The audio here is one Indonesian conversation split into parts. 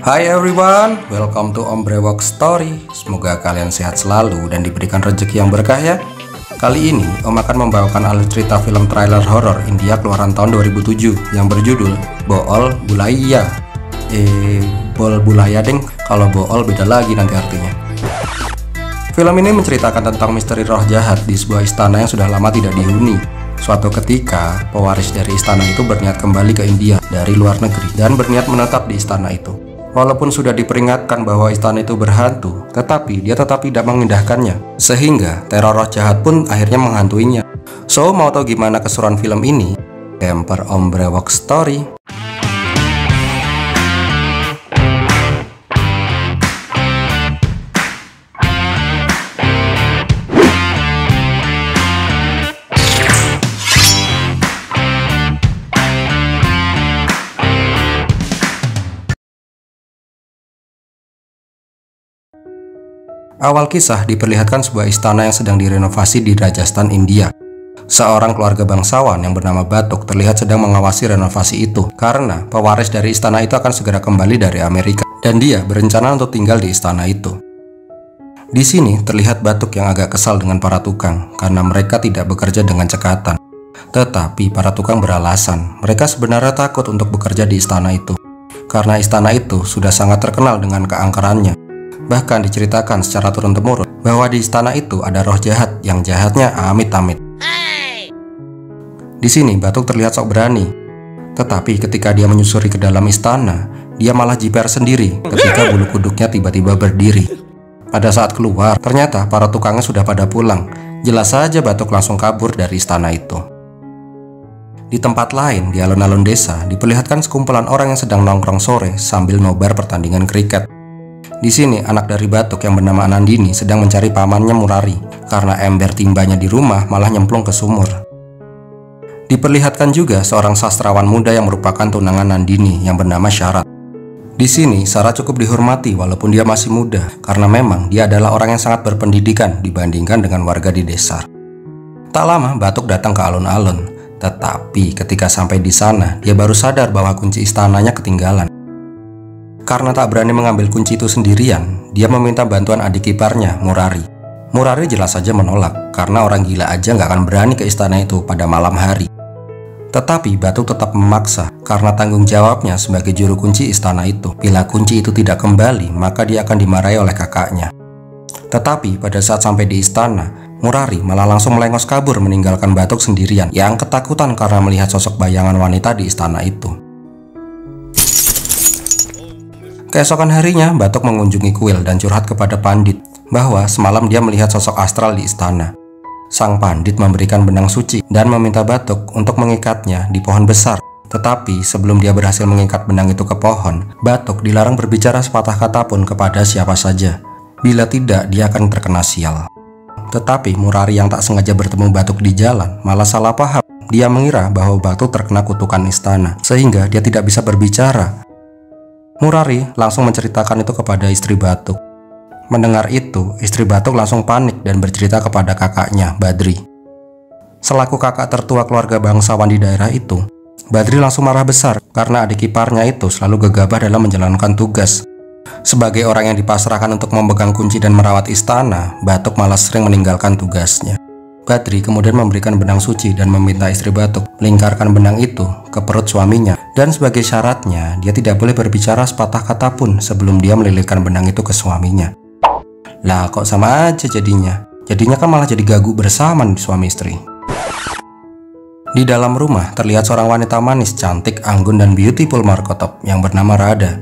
Hai everyone, welcome to Om Brewok Story. Semoga kalian sehat selalu dan diberikan rezeki yang berkah ya. Kali ini Om akan membawakan alur cerita film trailer horor India keluaran tahun 2007 yang berjudul Bool Bulaiya. Bol Bulaiya deng, kalau bool beda lagi nanti artinya. Film ini menceritakan tentang misteri roh jahat di sebuah istana yang sudah lama tidak dihuni. Suatu ketika, pewaris dari istana itu berniat kembali ke India dari luar negeri dan berniat menetap di istana itu. Walaupun sudah diperingatkan bahwa istana itu berhantu, tetapi dia tetap tidak mengindahkannya. Sehingga teror roh jahat pun akhirnya menghantuinya. So, mau tahu gimana keseruan film ini? Camper Om Brewok Story. Awal kisah diperlihatkan sebuah istana yang sedang direnovasi di Rajasthan, India. Seorang keluarga bangsawan yang bernama Batuk terlihat sedang mengawasi renovasi itu karena pewaris dari istana itu akan segera kembali dari Amerika dan dia berencana untuk tinggal di istana itu. Di sini terlihat Batuk yang agak kesal dengan para tukang karena mereka tidak bekerja dengan cekatan. Tetapi para tukang beralasan mereka sebenarnya takut untuk bekerja di istana itu karena istana itu sudah sangat terkenal dengan keangkerannya. Bahkan diceritakan secara turun-temurun bahwa di istana itu ada roh jahat yang jahatnya amit-amit. Di sini Batuk terlihat sok berani, tetapi ketika dia menyusuri ke dalam istana, dia malah jiper sendiri ketika bulu kuduknya tiba-tiba berdiri. Pada saat keluar, ternyata para tukangnya sudah pada pulang. Jelas saja Batuk langsung kabur dari istana itu. Di tempat lain, di alun-alun desa, diperlihatkan sekumpulan orang yang sedang nongkrong sore sambil nobar pertandingan kriket. Di sini anak dari Batuk yang bernama Nandini sedang mencari pamannya Murari karena ember timbanya di rumah malah nyemplung ke sumur. Diperlihatkan juga seorang sastrawan muda yang merupakan tunangan Nandini yang bernama Syarat. Di sini Sarah cukup dihormati walaupun dia masih muda karena memang dia adalah orang yang sangat berpendidikan dibandingkan dengan warga di desa. Tak lama Batuk datang ke alun-alun, tetapi ketika sampai di sana dia baru sadar bahwa kunci istananya ketinggalan. Karena tak berani mengambil kunci itu sendirian, dia meminta bantuan adik iparnya, Murari. Murari jelas saja menolak, karena orang gila aja nggak akan berani ke istana itu pada malam hari. Tetapi Batuk tetap memaksa, karena tanggung jawabnya sebagai juru kunci istana itu. Bila kunci itu tidak kembali, maka dia akan dimarahi oleh kakaknya. Tetapi pada saat sampai di istana, Murari malah langsung melengos kabur meninggalkan Batuk sendirian, yang ketakutan karena melihat sosok bayangan wanita di istana itu. Keesokan harinya, Batuk mengunjungi kuil dan curhat kepada pandit bahwa semalam dia melihat sosok astral di istana. Sang pandit memberikan benang suci dan meminta Batuk untuk mengikatnya di pohon besar. Tetapi sebelum dia berhasil mengikat benang itu ke pohon, Batuk dilarang berbicara sepatah kata pun kepada siapa saja. Bila tidak, dia akan terkena sial. Tetapi Murari yang tak sengaja bertemu Batuk di jalan malah salah paham. Dia mengira bahwa Batuk terkena kutukan istana, sehingga dia tidak bisa berbicara. Murari langsung menceritakan itu kepada istri Batuk. Mendengar itu, istri Batuk langsung panik dan bercerita kepada kakaknya, Badri. Selaku kakak tertua keluarga bangsawan di daerah itu, Badri langsung marah besar karena adik iparnya itu selalu gegabah dalam menjalankan tugas. Sebagai orang yang dipasrahkan untuk memegang kunci dan merawat istana, Batuk malah sering meninggalkan tugasnya. Badri kemudian memberikan benang suci dan meminta istri Batuk melingkarkan benang itu ke perut suaminya. Dan sebagai syaratnya, dia tidak boleh berbicara sepatah kata pun sebelum dia melilitkan benang itu ke suaminya. Lah kok sama aja jadinya? Jadinya kan malah jadi gagu bersama suami istri. Di dalam rumah terlihat seorang wanita manis, cantik, anggun, dan beautiful markotop yang bernama Radha.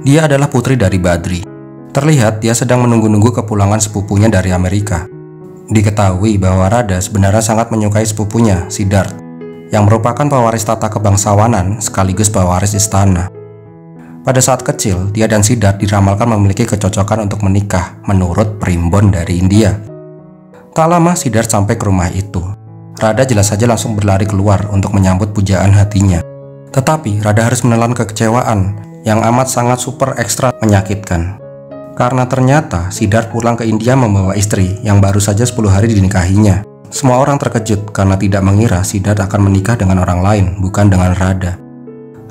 Dia adalah putri dari Badri. Terlihat dia sedang menunggu-nunggu kepulangan sepupunya dari Amerika. Diketahui bahwa Radha sebenarnya sangat menyukai sepupunya, Siddharth, yang merupakan pewaris tata kebangsawanan sekaligus pewaris istana. Pada saat kecil, dia dan Siddharth diramalkan memiliki kecocokan untuk menikah menurut primbon dari India. Tak lama Siddharth sampai ke rumah itu. Radha jelas saja langsung berlari keluar untuk menyambut pujaan hatinya. Tetapi Radha harus menelan kekecewaan yang amat sangat super ekstra menyakitkan. Karena ternyata Siddharth pulang ke India membawa istri yang baru saja 10 hari dinikahinya. Semua orang terkejut karena tidak mengira Siddharth akan menikah dengan orang lain, bukan dengan Radha.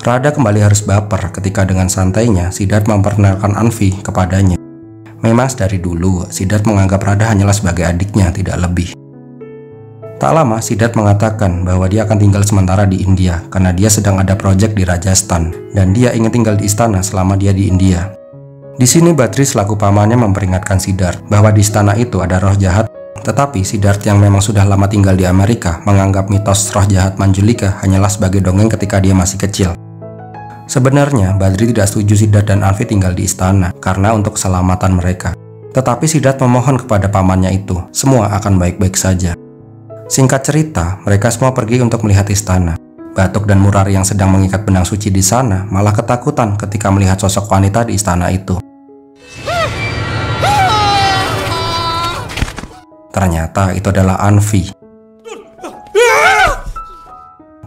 Rada kembali harus baper ketika dengan santainya Siddharth memperkenalkan Anvi kepadanya. Memang dari dulu Siddharth menganggap Rada hanyalah sebagai adiknya, tidak lebih. Tak lama Siddharth mengatakan bahwa dia akan tinggal sementara di India karena dia sedang ada proyek di Rajasthan dan dia ingin tinggal di istana selama dia di India. Di sini Badri selaku pamannya memperingatkan Siddharth bahwa di istana itu ada roh jahat. Tetapi Siddharth yang memang sudah lama tinggal di Amerika menganggap mitos roh jahat Manjulika hanyalah sebagai dongeng ketika dia masih kecil. Sebenarnya Badri tidak setuju Siddharth dan Anvi tinggal di istana karena untuk keselamatan mereka. Tetapi Siddharth memohon kepada pamannya itu, semua akan baik-baik saja. Singkat cerita, mereka semua pergi untuk melihat istana. Batuk dan Murari yang sedang mengikat benang suci di sana malah ketakutan ketika melihat sosok wanita di istana itu. Ternyata itu adalah Anvi.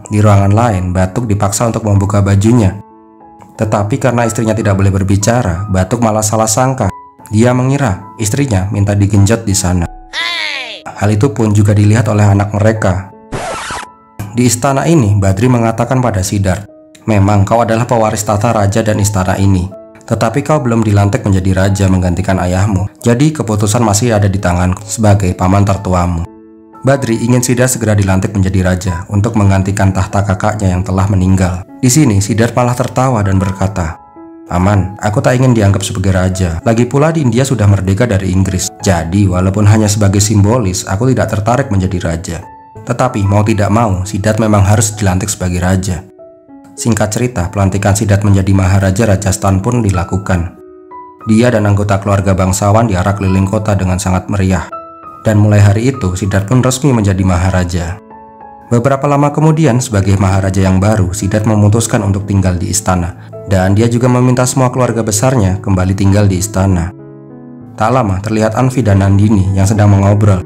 Di ruangan lain, Batuk dipaksa untuk membuka bajunya. Tetapi karena istrinya tidak boleh berbicara, Batuk malah salah sangka. Dia mengira istrinya minta digenjot di sana. Hal itu pun juga dilihat oleh anak mereka. Di istana ini, Badri mengatakan pada Siddharth, memang kau adalah pewaris tata raja dan istana ini. Tetapi kau belum dilantik menjadi raja menggantikan ayahmu. Jadi keputusan masih ada di tanganku sebagai paman tertuamu. Badri ingin Siddharth segera dilantik menjadi raja untuk menggantikan tahta kakaknya yang telah meninggal. Di sini Siddharth malah tertawa dan berkata, "Aman, aku tak ingin dianggap sebagai raja. Lagi pula di India sudah merdeka dari Inggris. Jadi walaupun hanya sebagai simbolis, aku tidak tertarik menjadi raja." Tetapi mau tidak mau, Siddharth memang harus dilantik sebagai raja. Singkat cerita, pelantikan Siddharth menjadi Maharaja Rajasthan pun dilakukan. Dia dan anggota keluarga bangsawan diarak keliling kota dengan sangat meriah. Dan mulai hari itu, Siddharth pun resmi menjadi Maharaja. Beberapa lama kemudian, sebagai Maharaja yang baru, Siddharth memutuskan untuk tinggal di istana. Dan dia juga meminta semua keluarga besarnya kembali tinggal di istana. Tak lama, terlihat Anvi dan Nandini yang sedang mengobrol.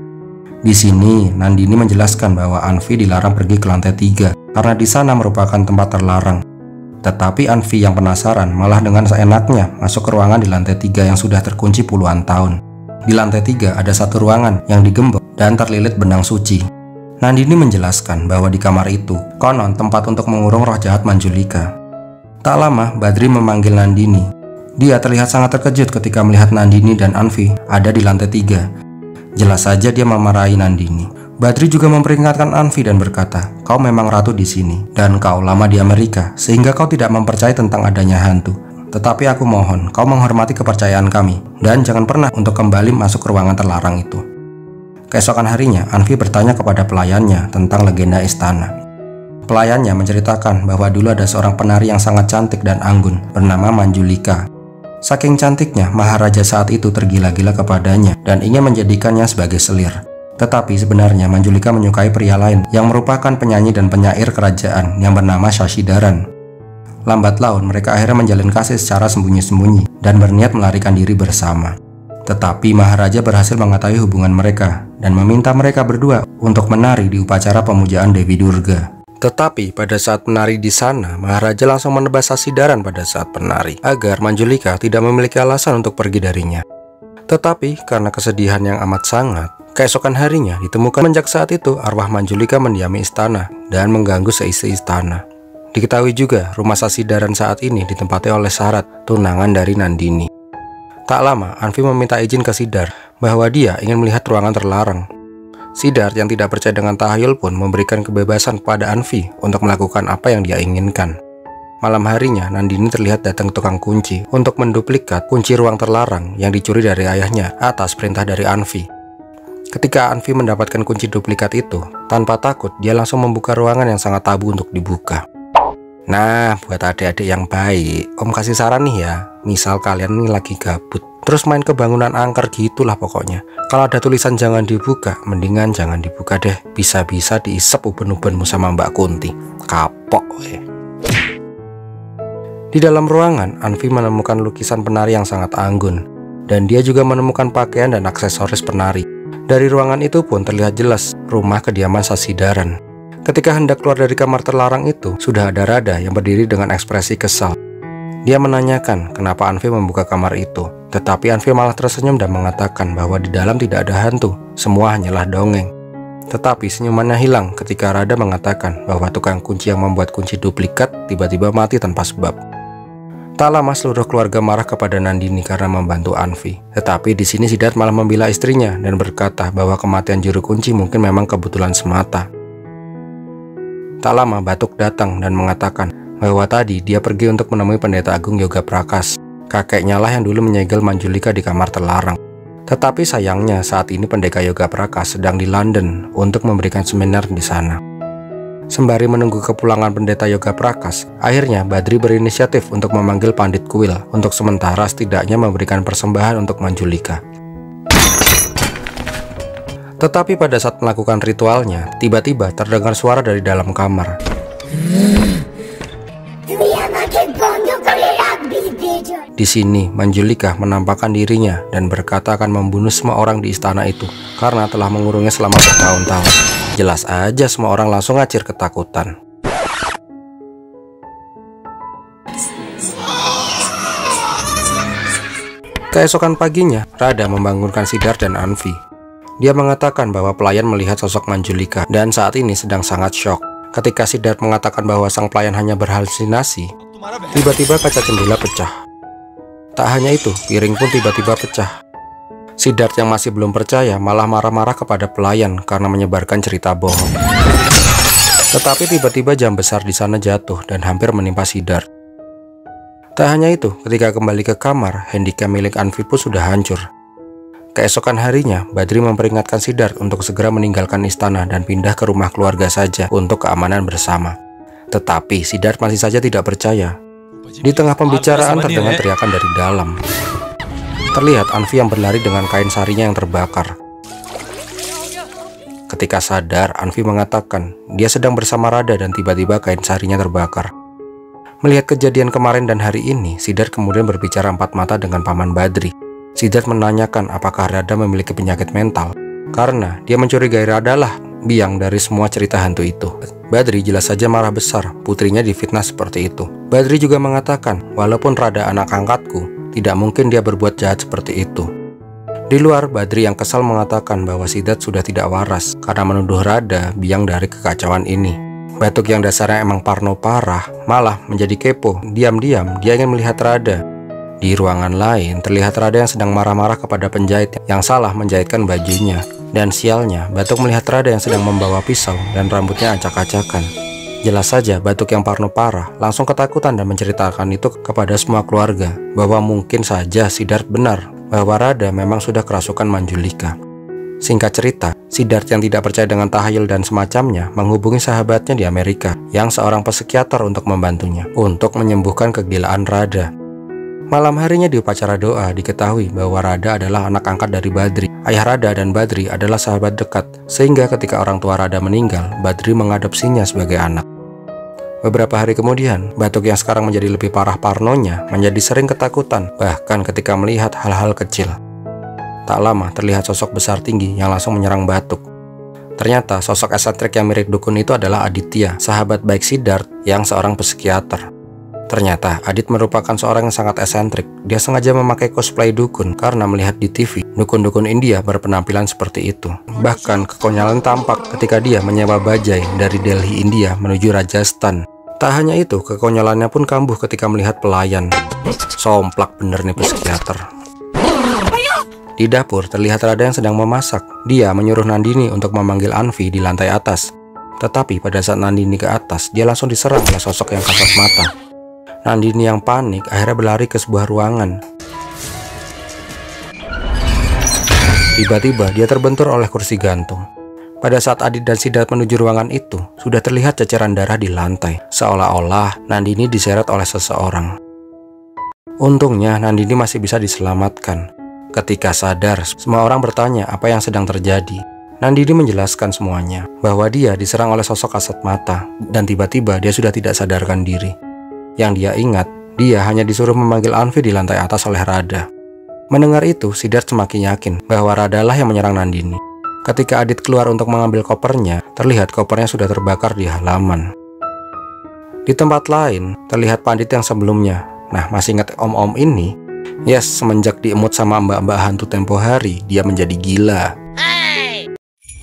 Di sini, Nandini menjelaskan bahwa Anvi dilarang pergi ke lantai 3 karena di sana merupakan tempat terlarang. Tetapi Anvi yang penasaran malah dengan seenaknya masuk ke ruangan di lantai 3 yang sudah terkunci puluhan tahun. Di lantai 3 ada satu ruangan yang digembok dan terlilit benang suci. Nandini menjelaskan bahwa di kamar itu konon tempat untuk mengurung roh jahat Manjulika. Tak lama, Badri memanggil Nandini. Dia terlihat sangat terkejut ketika melihat Nandini dan Anvi ada di lantai 3. Jelas saja dia memarahi Nandini. Badri juga memperingatkan Anvi dan berkata, "Kau memang ratu di sini dan kau lama di Amerika sehingga kau tidak mempercayai tentang adanya hantu. Tetapi aku mohon kau menghormati kepercayaan kami dan jangan pernah untuk kembali masuk ke ruangan terlarang itu." Keesokan harinya, Anvi bertanya kepada pelayannya tentang legenda istana. Pelayannya menceritakan bahwa dulu ada seorang penari yang sangat cantik dan anggun bernama Manjulika. Saking cantiknya, Maharaja saat itu tergila-gila kepadanya dan ingin menjadikannya sebagai selir. Tetapi sebenarnya Manjulika menyukai pria lain yang merupakan penyanyi dan penyair kerajaan yang bernama Shashidaran. Lambat laun mereka akhirnya menjalin kasih secara sembunyi-sembunyi dan berniat melarikan diri bersama. Tetapi Maharaja berhasil mengetahui hubungan mereka dan meminta mereka berdua untuk menari di upacara pemujaan Dewi Durga. Tetapi pada saat menari di sana, Maharaja langsung menebas Shashidaran pada saat penari agar Manjulika tidak memiliki alasan untuk pergi darinya. Tetapi karena kesedihan yang amat sangat, keesokan harinya ditemukan sejak saat itu arwah Manjulika mendiami istana dan mengganggu seisi istana. Diketahui juga rumah Shashidaran saat ini ditempati oleh Syarat, tunangan dari Nandini. Tak lama, Anvi meminta izin ke Siddharth bahwa dia ingin melihat ruangan terlarang. Siddharth yang tidak percaya dengan tahayul pun memberikan kebebasan kepada Anvi untuk melakukan apa yang dia inginkan. Malam harinya, Nandini terlihat datang ke tukang kunci untuk menduplikat kunci ruang terlarang yang dicuri dari ayahnya atas perintah dari Anvi. Ketika Anvi mendapatkan kunci duplikat itu, tanpa takut dia langsung membuka ruangan yang sangat tabu untuk dibuka. Nah, buat adik-adik yang baik, Om kasih saran nih ya. Misal kalian ini lagi gabut, terus main ke bangunan angker gitulah pokoknya. Kalau ada tulisan jangan dibuka, mendingan jangan dibuka deh. Bisa-bisa diisep uben-ubenmu sama Mbak Kunti. Kapok weh. Di dalam ruangan, Anvi menemukan lukisan penari yang sangat anggun. Dan dia juga menemukan pakaian dan aksesoris penari. Dari ruangan itu pun terlihat jelas rumah kediaman Shashidaran. Ketika hendak keluar dari kamar terlarang itu, sudah ada Rada yang berdiri dengan ekspresi kesal. Dia menanyakan kenapa Anvi membuka kamar itu. Tetapi Anvi malah tersenyum dan mengatakan bahwa di dalam tidak ada hantu, semua hanyalah dongeng. Tetapi senyumannya hilang ketika Rada mengatakan bahwa tukang kunci yang membuat kunci duplikat tiba-tiba mati tanpa sebab. Tak lama seluruh keluarga marah kepada Nandini karena membantu Anvi. Tetapi di sini Siddharth malah membela istrinya dan berkata bahwa kematian juru kunci mungkin memang kebetulan semata. Tak lama Batuk datang dan mengatakan bahwa tadi dia pergi untuk menemui Pendeta Agung Yoga Prakas. Kakeknya lah yang dulu menyegel Manjulika di kamar terlarang. Tetapi sayangnya saat ini Pendeta Yoga Prakas sedang di London untuk memberikan seminar di sana. Sembari menunggu kepulangan Pendeta Yoga Prakas, akhirnya Badri berinisiatif untuk memanggil Pandit Kuil untuk sementara setidaknya memberikan persembahan untuk Manjulika. Tetapi pada saat melakukan ritualnya, tiba-tiba terdengar suara dari dalam kamar. Di sini, Manjulika menampakkan dirinya dan berkata akan membunuh semua orang di istana itu karena telah mengurungnya selama bertahun-tahun. Jelas aja semua orang langsung ngacir ketakutan. Keesokan paginya, Radha membangunkan Siddharth dan Anvi. Dia mengatakan bahwa pelayan melihat sosok Manjulika dan saat ini sedang sangat syok. Ketika Siddharth mengatakan bahwa sang pelayan hanya berhalusinasi, tiba-tiba kaca jendela pecah. Tak hanya itu, piring pun tiba-tiba pecah. Siddharth yang masih belum percaya malah marah-marah kepada pelayan karena menyebarkan cerita bohong. Tetapi tiba-tiba jam besar di sana jatuh dan hampir menimpa Siddharth. Tak hanya itu, ketika kembali ke kamar, handicap milik Anvi pun sudah hancur. Keesokan harinya, Badri memperingatkan Siddharth untuk segera meninggalkan istana dan pindah ke rumah keluarga saja untuk keamanan bersama. Tetapi Siddharth masih saja tidak percaya. Di tengah pembicaraan terdengar teriakan dari dalam. Terlihat Anvi yang berlari dengan kain sarinya yang terbakar. Ketika sadar, Anvi mengatakan dia sedang bersama Radha dan tiba-tiba kain sarinya terbakar. Melihat kejadian kemarin dan hari ini, Siddharth kemudian berbicara empat mata dengan Paman Badri. Siddharth menanyakan apakah Radha memiliki penyakit mental, karena dia mencurigai Radha lah biang dari semua cerita hantu itu. Badri jelas saja marah besar, putrinya difitnah seperti itu. Badri juga mengatakan, walaupun Radha anak angkatku, tidak mungkin dia berbuat jahat seperti itu. Di luar, Badri yang kesal mengatakan bahwa Siddharth sudah tidak waras karena menuduh Radha biang dari kekacauan ini. Batuk yang dasarnya emang parno parah malah menjadi kepo. Diam-diam dia ingin melihat Radha. Di ruangan lain terlihat Radha yang sedang marah-marah kepada penjahit yang salah menjahitkan bajunya. Dan sialnya, Batuk melihat Radha yang sedang membawa pisau dan rambutnya acak-acakan. Jelas saja Batuk yang parno parah langsung ketakutan dan menceritakan itu kepada semua keluarga bahwa mungkin saja Siddharth benar bahwa Radha memang sudah kerasukan Manjulika. Singkat cerita, Siddharth yang tidak percaya dengan tahayul dan semacamnya menghubungi sahabatnya di Amerika yang seorang psikiater untuk membantunya untuk menyembuhkan kegilaan Radha. Malam harinya di upacara doa diketahui bahwa Radha adalah anak angkat dari Badri. Ayah Radha dan Badri adalah sahabat dekat, sehingga ketika orang tua Radha meninggal, Badri mengadopsinya sebagai anak. Beberapa hari kemudian, Batuk yang sekarang menjadi lebih parah parnonya menjadi sering ketakutan, bahkan ketika melihat hal-hal kecil. Tak lama terlihat sosok besar tinggi yang langsung menyerang Batuk. Ternyata sosok eksentrik yang mirip dukun itu adalah Aditya, sahabat baik Siddharth yang seorang psikiater. Ternyata Adit merupakan seorang yang sangat eksentrik. Dia sengaja memakai cosplay dukun karena melihat di TV dukun-dukun India berpenampilan seperti itu. Bahkan kekonyolan tampak ketika dia menyewa bajai dari Delhi, India menuju Rajasthan. Tak hanya itu, kekonyolannya pun kambuh ketika melihat pelayan. Somplak bener nih psikiater. Di dapur terlihat Radha yang sedang memasak. Dia menyuruh Nandini untuk memanggil Anvi di lantai atas. Tetapi pada saat Nandini ke atas, dia langsung diserang oleh sosok yang kasat mata. Nandini yang panik akhirnya berlari ke sebuah ruangan. Tiba-tiba dia terbentur oleh kursi gantung. Pada saat Adit dan Siddharth menuju ruangan itu, sudah terlihat ceceran darah di lantai, seolah-olah Nandini diseret oleh seseorang. Untungnya Nandini masih bisa diselamatkan. Ketika sadar, semua orang bertanya apa yang sedang terjadi. Nandini menjelaskan semuanya, bahwa dia diserang oleh sosok kasat mata, dan tiba-tiba dia sudah tidak sadarkan diri. Yang dia ingat, dia hanya disuruh memanggil Anvi di lantai atas oleh Radha. Mendengar itu, Siddharth semakin yakin bahwa Radha lah yang menyerang Nandini. Ketika Adit keluar untuk mengambil kopernya, terlihat kopernya sudah terbakar di halaman. Di tempat lain, terlihat Pandit yang sebelumnya. Nah, masih ingat om-om ini? Yes, semenjak diemut sama mbak-mbak hantu tempo hari, dia menjadi gila.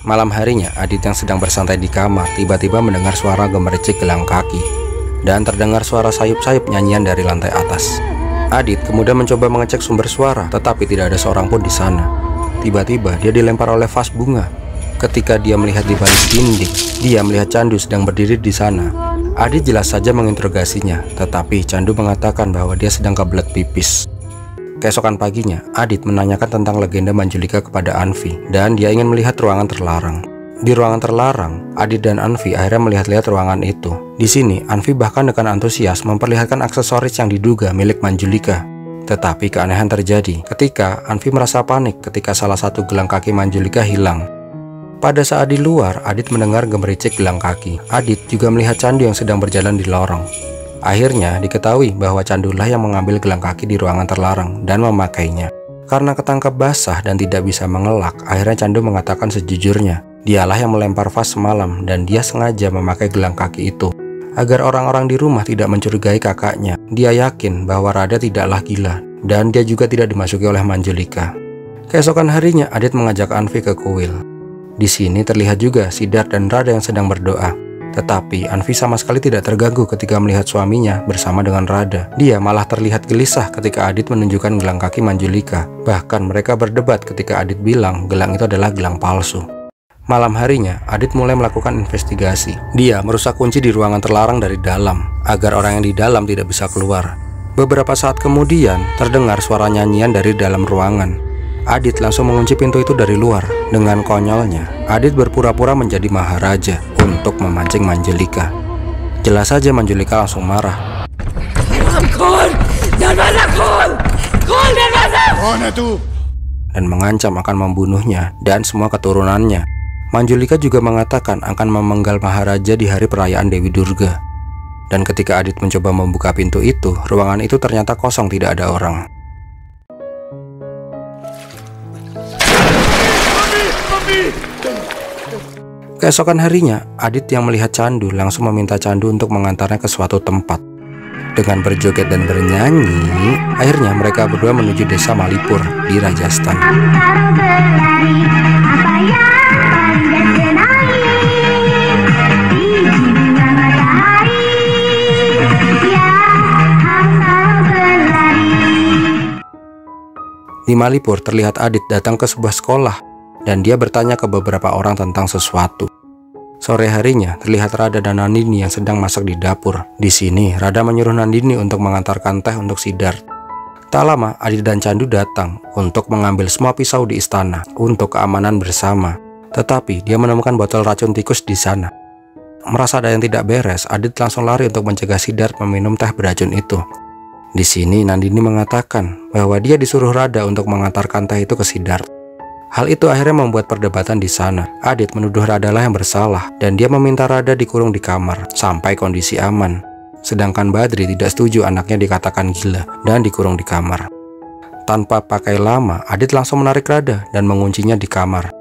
Malam harinya, Adit yang sedang bersantai di kamar tiba-tiba mendengar suara gemericik gelang kaki. dan terdengar suara sayup-sayup nyanyian dari lantai atas. Adit kemudian mencoba mengecek sumber suara, tetapi tidak ada seorang pun di sana. Tiba-tiba dia dilempar oleh vas bunga. Ketika dia melihat di balik dinding, dia melihat Candu sedang berdiri di sana. Adit jelas saja menginterogasinya, tetapi Candu mengatakan bahwa dia sedang kebelet pipis. Keesokan paginya, Adit menanyakan tentang legenda Manjulika kepada Anvi, dan dia ingin melihat ruangan terlarang. Di ruangan terlarang, Adit dan Anvi akhirnya melihat-lihat ruangan itu. Di sini, Anvi bahkan dengan antusias memperlihatkan aksesoris yang diduga milik Manjulika. Tetapi keanehan terjadi ketika Anvi merasa panik ketika salah satu gelang kaki Manjulika hilang. Pada saat di luar, Adit mendengar gemericik gelang kaki. Adit juga melihat Candu yang sedang berjalan di lorong. Akhirnya diketahui bahwa Candulah yang mengambil gelang kaki di ruangan terlarang dan memakainya. Karena ketangkap basah dan tidak bisa mengelak, akhirnya Candu mengatakan sejujurnya. Dialah yang melempar vas semalam dan dia sengaja memakai gelang kaki itu agar orang-orang di rumah tidak mencurigai kakaknya. Dia yakin bahwa Radha tidaklah gila dan dia juga tidak dimasuki oleh Manjulika. Keesokan harinya, Adit mengajak Anvi ke kuil. Di sini terlihat juga Siddharth dan Radha yang sedang berdoa. Tetapi Anvi sama sekali tidak terganggu ketika melihat suaminya bersama dengan Radha. Dia malah terlihat gelisah ketika Adit menunjukkan gelang kaki Manjulika. Bahkan mereka berdebat ketika Adit bilang gelang itu adalah gelang palsu. Malam harinya, Adit mulai melakukan investigasi. Dia merusak kunci di ruangan terlarang dari dalam, agar orang yang di dalam tidak bisa keluar. Beberapa saat kemudian, terdengar suara nyanyian dari dalam ruangan. Adit langsung mengunci pintu itu dari luar. Dengan konyolnya, Adit berpura-pura menjadi maharaja untuk memancing Manjulika. Jelas saja Manjulika langsung marah. Dan mengancam akan membunuhnya dan semua keturunannya. Manjulika juga mengatakan akan memenggal maharaja di hari perayaan Dewi Durga. Dan ketika Adit mencoba membuka pintu itu, ruangan itu ternyata kosong, tidak ada orang. Keesokan harinya, Adit yang melihat Candu langsung meminta Candu untuk mengantarnya ke suatu tempat. Dengan berjoget dan bernyanyi, akhirnya mereka berdua menuju desa Malipur di Rajasthan. Di Malipur terlihat Adit datang ke sebuah sekolah dan dia bertanya ke beberapa orang tentang sesuatu. Sore harinya terlihat Radha dan Nandini yang sedang masak di dapur. Di sini Radha menyuruh Nandini untuk mengantarkan teh untuk Siddharth. Tak lama Adit dan Candu datang untuk mengambil semua pisau di istana untuk keamanan bersama. Tetapi dia menemukan botol racun tikus di sana. Merasa ada yang tidak beres, Adit langsung lari untuk mencegah Siddharth meminum teh beracun itu. Di sini Nandini mengatakan bahwa dia disuruh Radha untuk mengantarkan teh itu ke Siddharth. Hal itu akhirnya membuat perdebatan di sana. Adit menuduh Radha lah yang bersalah dan dia meminta Radha dikurung di kamar sampai kondisi aman. Sedangkan Badri tidak setuju anaknya dikatakan gila dan dikurung di kamar. Tanpa pakai lama, Adit langsung menarik Radha dan menguncinya di kamar.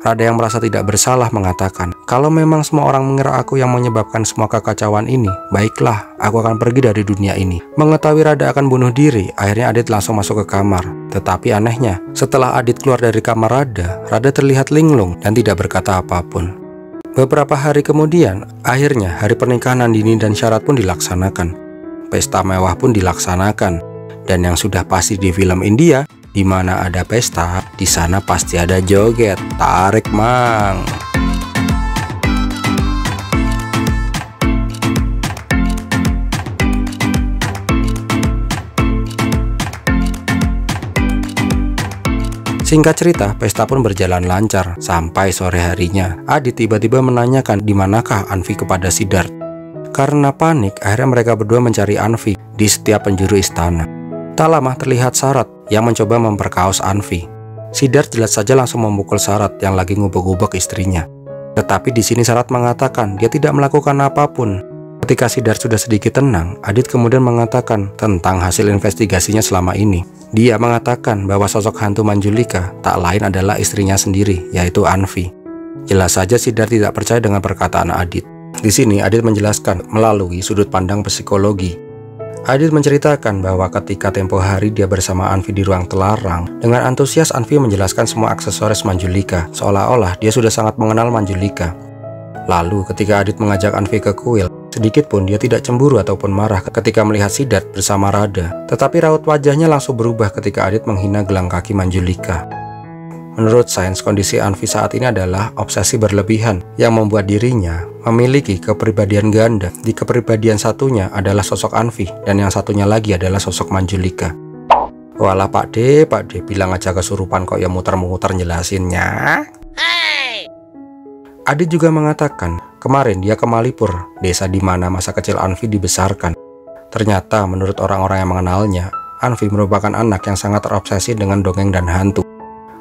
Radha yang merasa tidak bersalah mengatakan, kalau memang semua orang mengira aku yang menyebabkan semua kekacauan ini, baiklah, aku akan pergi dari dunia ini. Mengetahui Radha akan bunuh diri, akhirnya Adit langsung masuk ke kamar. Tetapi anehnya, setelah Adit keluar dari kamar Radha, Radha terlihat linglung dan tidak berkata apapun. Beberapa hari kemudian, akhirnya hari pernikahan Nandini dan Syarat pun dilaksanakan. Pesta mewah pun dilaksanakan. Dan yang sudah pasti di film India, di mana ada pesta, di sana pasti ada joget. Tarik mang. Singkat cerita, pesta pun berjalan lancar sampai sore harinya. Adit tiba-tiba menanyakan di manakah Anvi kepada Siddharth. Karena panik, akhirnya mereka berdua mencari Anvi di setiap penjuru istana. Tak lama terlihat Syarat yang mencoba memperkaos Anvi. Siddharth jelas saja langsung memukul Syarat yang lagi ngubek-ngubek istrinya. Tetapi di sini Syarat mengatakan dia tidak melakukan apapun. Ketika Siddharth sudah sedikit tenang, Adit kemudian mengatakan tentang hasil investigasinya selama ini. Dia mengatakan bahwa sosok hantu Manjulika tak lain adalah istrinya sendiri, yaitu Anvi. Jelas saja Siddharth tidak percaya dengan perkataan Adit. Di sini Adit menjelaskan melalui sudut pandang psikologi. Adit menceritakan bahwa ketika tempo hari dia bersama Anvi di ruang terlarang, dengan antusias Anvi menjelaskan semua aksesoris Manjulika, seolah-olah dia sudah sangat mengenal Manjulika. Lalu ketika Adit mengajak Anvi ke kuil, Sedikit pun dia tidak cemburu ataupun marah ketika melihat Siddharth bersama Radha. Tetapi raut wajahnya langsung berubah ketika Adit menghina gelang kaki Manjulika. Menurut sains, kondisi Anvi saat ini adalah obsesi berlebihan yang membuat dirinya memiliki kepribadian ganda. Di kepribadian satunya adalah sosok Anvi dan yang satunya lagi adalah sosok Manjulika. Walah Pak D, bilang aja kesurupan kok ya muter-muter jelasinnya. Adit juga mengatakan kemarin dia ke Malipur, desa di mana masa kecil Anvi dibesarkan. Ternyata menurut orang-orang yang mengenalnya, Anvi merupakan anak yang sangat terobsesi dengan dongeng dan hantu.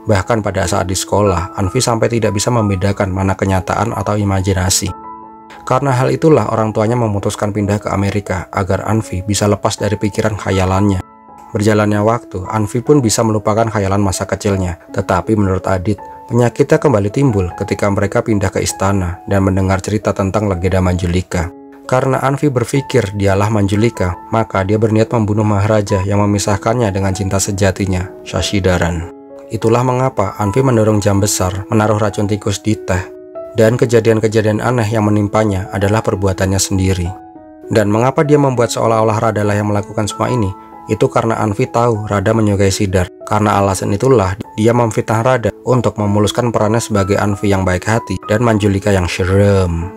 Bahkan pada saat di sekolah, Anvi sampai tidak bisa membedakan mana kenyataan atau imajinasi. Karena hal itulah orang tuanya memutuskan pindah ke Amerika agar Anvi bisa lepas dari pikiran khayalannya. Berjalannya waktu, Anvi pun bisa melupakan khayalan masa kecilnya. Tetapi menurut Adit, penyakitnya kembali timbul ketika mereka pindah ke istana dan mendengar cerita tentang legenda Manjulika. Karena Anvi berpikir dialah Manjulika, maka dia berniat membunuh Maharaja yang memisahkannya dengan cinta sejatinya, Shashidharan. Itulah mengapa Anvi mendorong jam besar, menaruh racun tikus di teh, dan kejadian-kejadian aneh yang menimpanya adalah perbuatannya sendiri. Dan mengapa dia membuat seolah-olah Radha lah yang melakukan semua ini? Itu karena Anvi tahu Radha menyukai Siddharth. Karena alasan itulah dia memfitnah Radha untuk memuluskan perannya sebagai Anvi yang baik hati dan Manjulika yang serem.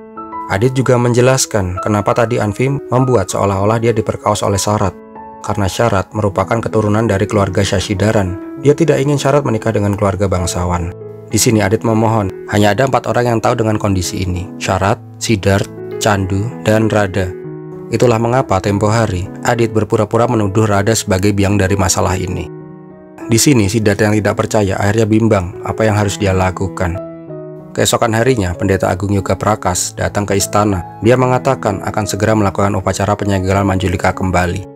Adit juga menjelaskan kenapa tadi Anvi membuat seolah-olah dia diperkaos oleh Syarat. Karena Syarat merupakan keturunan dari keluarga Shashidharan. Dia tidak ingin Syarat menikah dengan keluarga bangsawan. Di sini Adit memohon, hanya ada 4 orang yang tahu dengan kondisi ini: Syarat, Siddharth, Chandu, dan Radha. Itulah mengapa tempo hari Adit berpura-pura menuduh Radha sebagai biang dari masalah ini. Di sini Siddharth yang tidak percaya akhirnya bimbang apa yang harus dia lakukan. Keesokan harinya, Pendeta Agung Yoga Prakas datang ke istana. Dia mengatakan akan segera melakukan upacara penyegelan Manjulika kembali.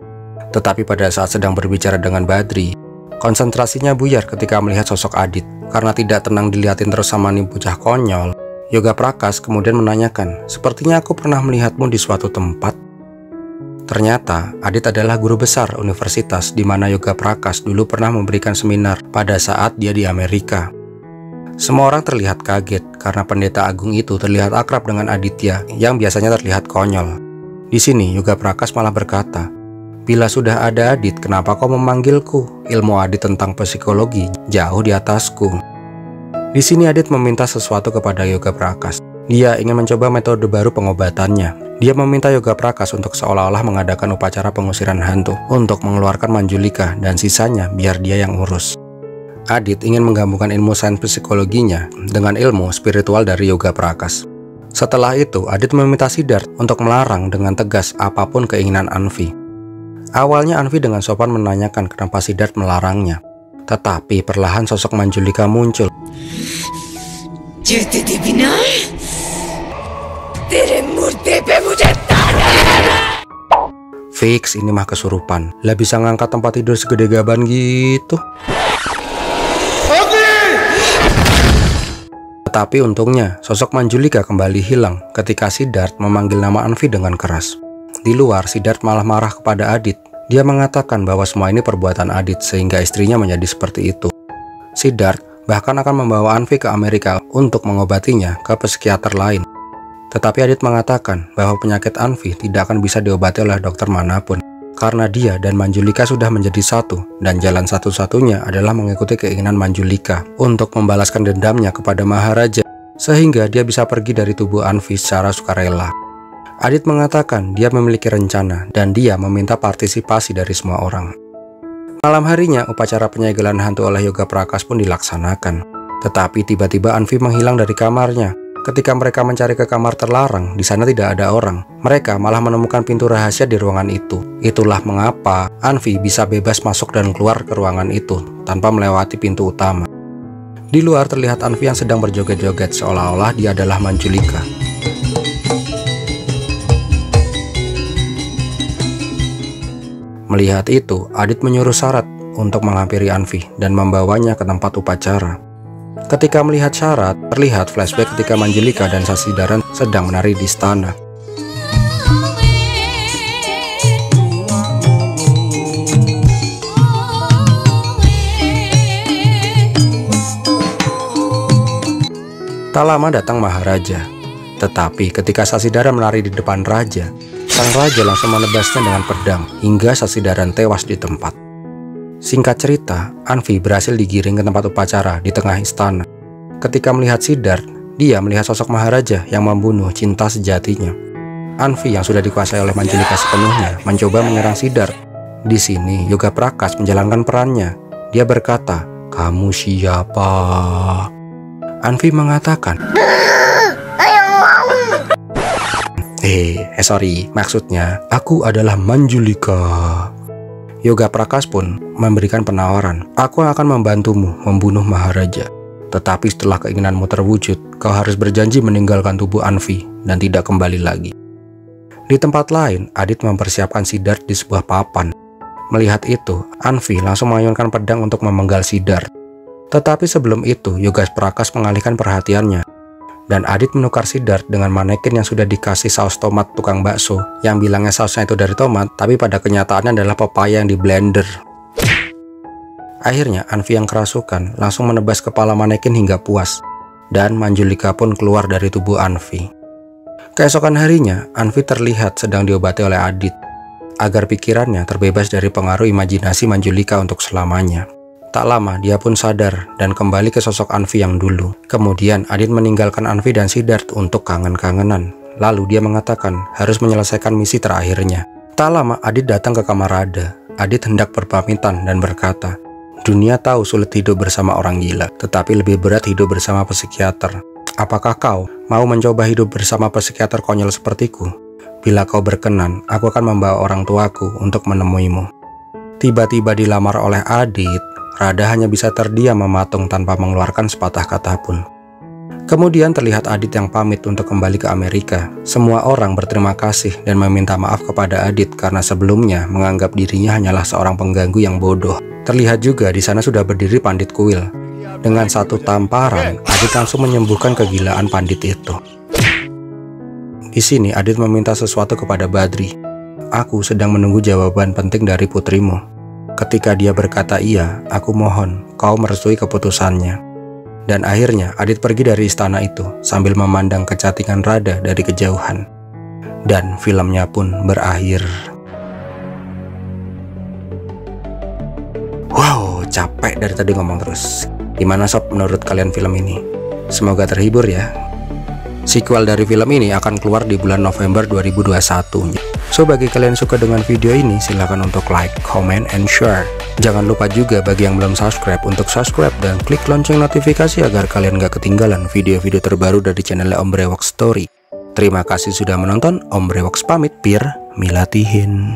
Tetapi pada saat sedang berbicara dengan Badri, konsentrasinya buyar ketika melihat sosok Adit. Karena tidak tenang dilihatin terus sama nih bocah konyol, Yoga Prakas kemudian menanyakan, "Sepertinya aku pernah melihatmu di suatu tempat." Ternyata Adit adalah guru besar universitas di mana Yoga Prakas dulu pernah memberikan seminar pada saat dia di Amerika. Semua orang terlihat kaget karena Pendeta Agung itu terlihat akrab dengan Aditya yang biasanya terlihat konyol. Di sini Yoga Prakas malah berkata, "Bila sudah ada Adit, kenapa kau memanggilku? Ilmu Adit tentang psikologi jauh di atasku." Di sini Adit meminta sesuatu kepada Yoga Prakas. Dia ingin mencoba metode baru pengobatannya. Dia meminta Yoga Prakas untuk seolah-olah mengadakan upacara pengusiran hantu untuk mengeluarkan Manjulika dan sisanya biar dia yang urus. Adit ingin menggabungkan ilmu sains psikologinya dengan ilmu spiritual dari Yoga Prakas. Setelah itu, Adit meminta Siddharth untuk melarang dengan tegas apapun keinginan Anvi. Awalnya Anvi dengan sopan menanyakan kenapa Siddharth melarangnya. Tetapi perlahan sosok Manjulika muncul. Fix ini mah kesurupan. Lah bisa ngangkat tempat tidur segede gaban gitu. Tetapi untungnya sosok Manjulika kembali hilang ketika Siddharth memanggil nama Anvi dengan keras. Di luar, Siddharth malah marah kepada Adit. Dia mengatakan bahwa semua ini perbuatan Adit sehingga istrinya menjadi seperti itu. Siddharth bahkan akan membawa Anvi ke Amerika untuk mengobatinya ke psikiater lain. Tetapi Adit mengatakan bahwa penyakit Anvi tidak akan bisa diobati oleh dokter manapun. Karena dia dan Manjulika sudah menjadi satu, dan jalan satu-satunya adalah mengikuti keinginan Manjulika untuk membalaskan dendamnya kepada Maharaja, sehingga dia bisa pergi dari tubuh Anvi secara sukarela. Adit mengatakan dia memiliki rencana, dan dia meminta partisipasi dari semua orang. Malam harinya, upacara penyegelan hantu oleh Yoga Prakas pun dilaksanakan. Tetapi tiba-tiba Anvi menghilang dari kamarnya. Ketika mereka mencari ke kamar terlarang, di sana tidak ada orang. Mereka malah menemukan pintu rahasia di ruangan itu. Itulah mengapa Anvi bisa bebas masuk dan keluar ke ruangan itu tanpa melewati pintu utama. Di luar terlihat Anvi yang sedang berjoget-joget seolah-olah dia adalah Manjulika. Melihat itu, Adit menyuruh Syarat untuk menghampiri Anvi dan membawanya ke tempat upacara. Ketika melihat Syarat, terlihat flashback ketika Manjulika dan Shashidharan sedang menari di istana. Tak lama datang Maharaja. Tetapi ketika Sasidaran melari di depan raja, sang raja langsung menebasnya dengan pedang hingga Sasidaran tewas di tempat. Singkat cerita, Anvi berhasil digiring ke tempat upacara di tengah istana. Ketika melihat Siddharth, dia melihat sosok Maharaja yang membunuh cinta sejatinya. Anvi yang sudah dikuasai oleh Manjulika sepenuhnya mencoba menyerang Siddharth. Di sini Yoga Prakas menjalankan perannya. Dia berkata, "Kamu siapa?" Anvi mengatakan, sorry, maksudnya aku adalah Manjulika. Yoga Prakas pun memberikan penawaran, "Aku akan membantumu membunuh Maharaja. Tetapi setelah keinginanmu terwujud, kau harus berjanji meninggalkan tubuh Anvi dan tidak kembali lagi." Di tempat lain, Adit mempersiapkan Siddharth di sebuah papan. Melihat itu, Anvi langsung mengayunkan pedang untuk memenggal Siddharth. Tetapi sebelum itu, Yoga Prakas mengalihkan perhatiannya. Dan Adit menukar Siddharth dengan manekin yang sudah dikasih saus tomat tukang bakso, yang bilangnya sausnya itu dari tomat, tapi pada kenyataannya adalah pepaya yang di blender. Akhirnya Anvi yang kerasukan langsung menebas kepala manekin hingga puas, dan Manjulika pun keluar dari tubuh Anvi. Keesokan harinya, Anvi terlihat sedang diobati oleh Adit, agar pikirannya terbebas dari pengaruh imajinasi Manjulika untuk selamanya. Tak lama dia pun sadar dan kembali ke sosok Anvi yang dulu. Kemudian Adit meninggalkan Anvi dan Siddharth untuk kangen-kangenan. Lalu dia mengatakan harus menyelesaikan misi terakhirnya. Tak lama Adit datang ke kamar Radha. Adit hendak berpamitan dan berkata, "Dunia tahu sulit hidup bersama orang gila, tetapi lebih berat hidup bersama psikiater. Apakah kau mau mencoba hidup bersama psikiater konyol sepertiku? Bila kau berkenan, aku akan membawa orang tuaku untuk menemuimu." Tiba-tiba dilamar oleh Adit, Radha hanya bisa terdiam mematung tanpa mengeluarkan sepatah kata pun. Kemudian terlihat Adit yang pamit untuk kembali ke Amerika. Semua orang berterima kasih dan meminta maaf kepada Adit karena sebelumnya menganggap dirinya hanyalah seorang pengganggu yang bodoh. Terlihat juga di sana sudah berdiri Pandit Kuil. Dengan satu tamparan, Adit langsung menyembuhkan kegilaan Pandit itu. Di sini Adit meminta sesuatu kepada Badri. "Aku sedang menunggu jawaban penting dari putrimu. Ketika dia berkata iya, aku mohon kau merestui keputusannya." Dan akhirnya Adit pergi dari istana itu sambil memandang kecantikan Radha dari kejauhan. Dan filmnya pun berakhir. Wow, capek dari tadi ngomong terus. Gimana sob menurut kalian film ini? Semoga terhibur ya. Sequel dari film ini akan keluar di bulan November 2021. So bagi kalian yang suka dengan video ini, silahkan untuk like, comment, and share. Jangan lupa juga bagi yang belum subscribe untuk subscribe dan klik lonceng notifikasi agar kalian gak ketinggalan video-video terbaru dari channel Om Brewok Story. Terima kasih sudah menonton. Om Brewok pamit, Pir Milatihin.